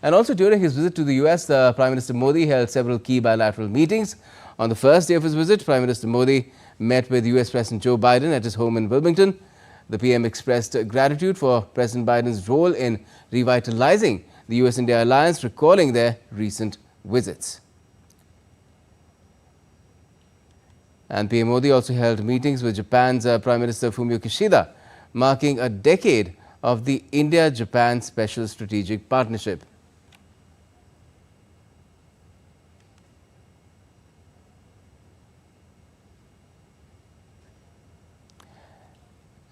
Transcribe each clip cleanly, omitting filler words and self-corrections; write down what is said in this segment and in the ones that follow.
And also during his visit to the US, Prime Minister Modi held several key bilateral meetings. On the first day of his visit, Prime Minister Modi met with US President Joe Biden at his home in Wilmington. The PM expressed gratitude for President Biden's role in revitalizing the US-India alliance, recalling their recent visits. And PM Modi also held meetings with Japan's Prime Minister Fumio Kishida, marking a decade of the India-Japan Special Strategic Partnership.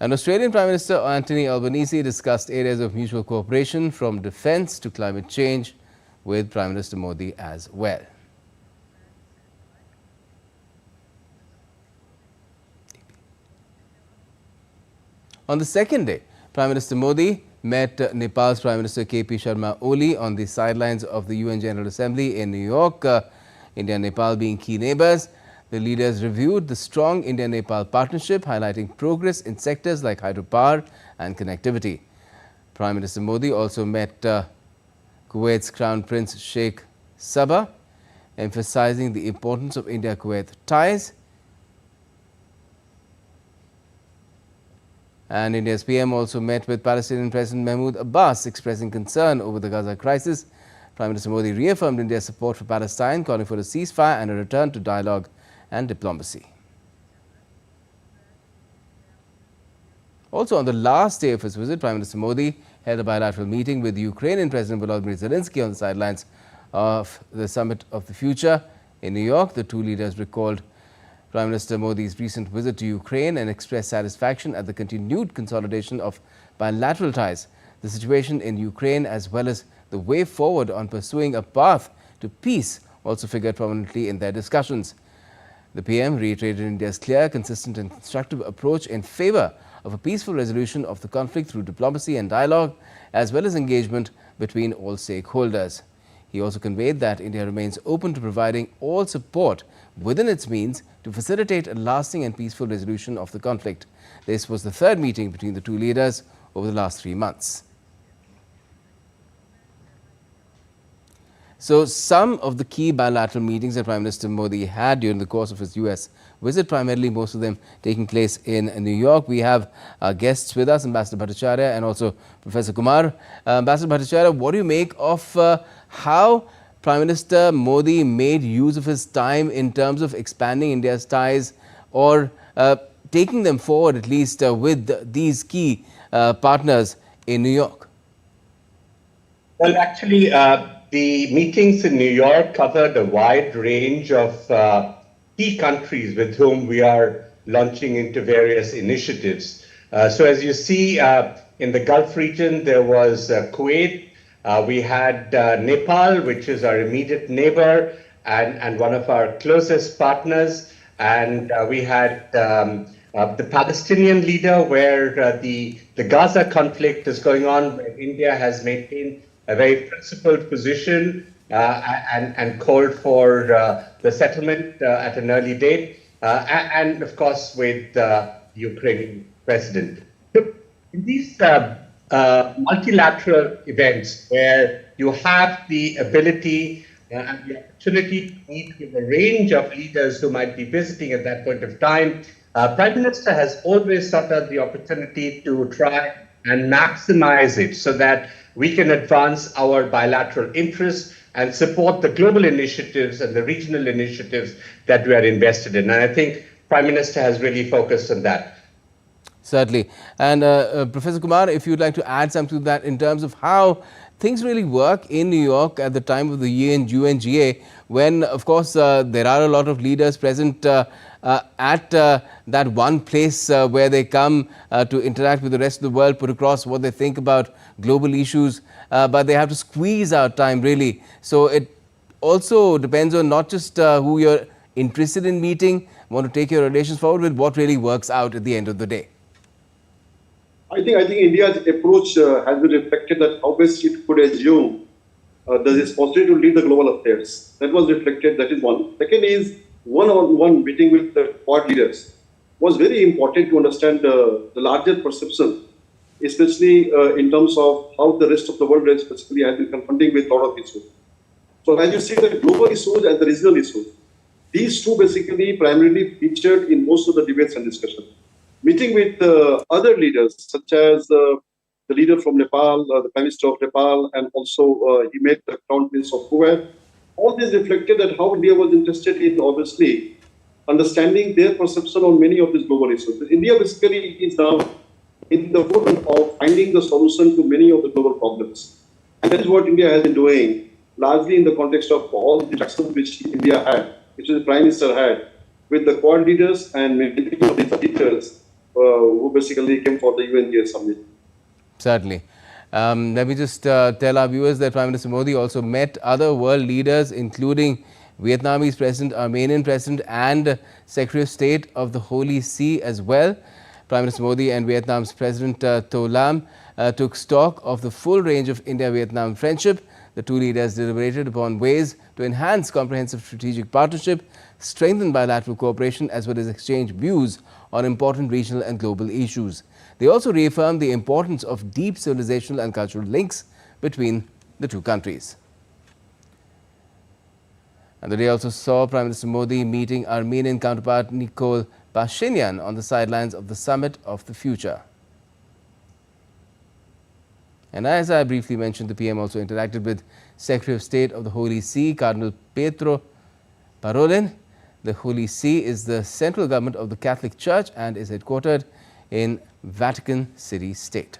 And Australian Prime Minister Anthony Albanese discussed areas of mutual cooperation from defence to climate change with Prime Minister Modi as well. On the second day, Prime Minister Modi met Nepal's Prime Minister KP Sharma Oli on the sidelines of the UN General Assembly in New York. India and Nepal being key neighbours, the leaders reviewed the strong India-Nepal partnership, highlighting progress in sectors like hydropower and connectivity. Prime Minister Modi also met Kuwait's Crown Prince Sheikh Sabah, emphasizing the importance of India-Kuwait ties. And India's PM also met with Palestinian President Mahmoud Abbas, expressing concern over the Gaza crisis. Prime Minister Modi reaffirmed India's support for Palestine, calling for a ceasefire and a return to dialogue and diplomacy. Also on the last day of his visit, Prime Minister Modi held a bilateral meeting with Ukrainian President Volodymyr Zelenskyy on the sidelines of the Summit of the Future in New York. The two leaders recalled Prime Minister Modi's recent visit to Ukraine and expressed satisfaction at the continued consolidation of bilateral ties. The situation in Ukraine, as well as the way forward on pursuing a path to peace, also figured prominently in their discussions. The PM reiterated India's clear, consistent and constructive approach in favour of a peaceful resolution of the conflict through diplomacy and dialogue, as well as engagement between all stakeholders. He also conveyed that India remains open to providing all support within its means to facilitate a lasting and peaceful resolution of the conflict. This was the third meeting between the two leaders over the last 3 months. So some of the key bilateral meetings that Prime Minister Modi had during the course of his US visit, primarily most of them taking place in New York. We have guests with us, Ambassador Bhattacharya and also Professor Kumar. Ambassador Bhattacharya, what do you make of how Prime Minister Modi made use of his time in terms of expanding India's ties or taking them forward at least with these key partners in New York? Well, actually, the meetings in New York covered a wide range of key countries with whom we are launching into various initiatives. So as you see, in the Gulf region, there was Kuwait. We had Nepal, which is our immediate neighbor and one of our closest partners. And we had the Palestinian leader, where the Gaza conflict is going on, where India has maintained a very principled position and called for the settlement at an early date, and of course with the Ukrainian president. In these multilateral events where you have the ability and the opportunity to meet with a range of leaders who might be visiting at that point of time, Prime Minister has always sought out the opportunity to try and maximize it so that we can advance our bilateral interests and support the global initiatives and the regional initiatives that we are invested in. And I think Prime Minister has really focused on that. Certainly. And Professor Kumar, if you'd like to add something to that in terms of how things really work in New York at the time of the UNGA, when, of course, there are a lot of leaders present at that one place where they come to interact with the rest of the world, put across what they think about global issues, but they have to squeeze out time, really. So it also depends on not just who you're interested in meeting, want to take your relations forward with, what really works out at the end of the day. I think India's approach has been reflected that how best it could assume the responsibility to lead the global affairs. That was reflected, that is one. Second is one-on-one meeting with the Quad leaders was very important to understand the larger perception especially in terms of how the rest of the world specifically has been confronting with a lot of issues. So as you see, the global issues and the regional issues, these two basically primarily featured in most of the debates and discussions. Meeting with other leaders, such as the leader from Nepal, the Prime Minister of Nepal, and also he met the Crown Prince of Kuwait. All this reflected that how India was interested in, obviously, understanding their perception on many of these global issues. India basically is now in the forefront of finding the solution to many of the global problems. And that is what India has been doing, largely in the context of all the interactions which India had, which the Prime Minister had, with the Quad leaders and many of the leaders who basically came for the UNGA summit. Certainly. Let me just tell our viewers that Prime Minister Modi also met other world leaders, including Vietnamese President, Armenian President and Secretary of State of the Holy See as well. Prime Minister Modi and Vietnam's President To Lam took stock of the full range of India-Vietnam friendship. The two leaders deliberated upon ways to enhance comprehensive strategic partnership, strengthen bilateral cooperation as well as exchange views on important regional and global issues. They also reaffirmed the importance of deep civilizational and cultural links between the two countries. And the day also saw Prime Minister Modi meeting Armenian counterpart Nikol Pashinyan on the sidelines of the Summit of the Future. And as I briefly mentioned, the PM also interacted with Secretary of State of the Holy See, Cardinal Pietro Parolin. The Holy See is the central government of the Catholic Church and is headquartered in Vatican City State.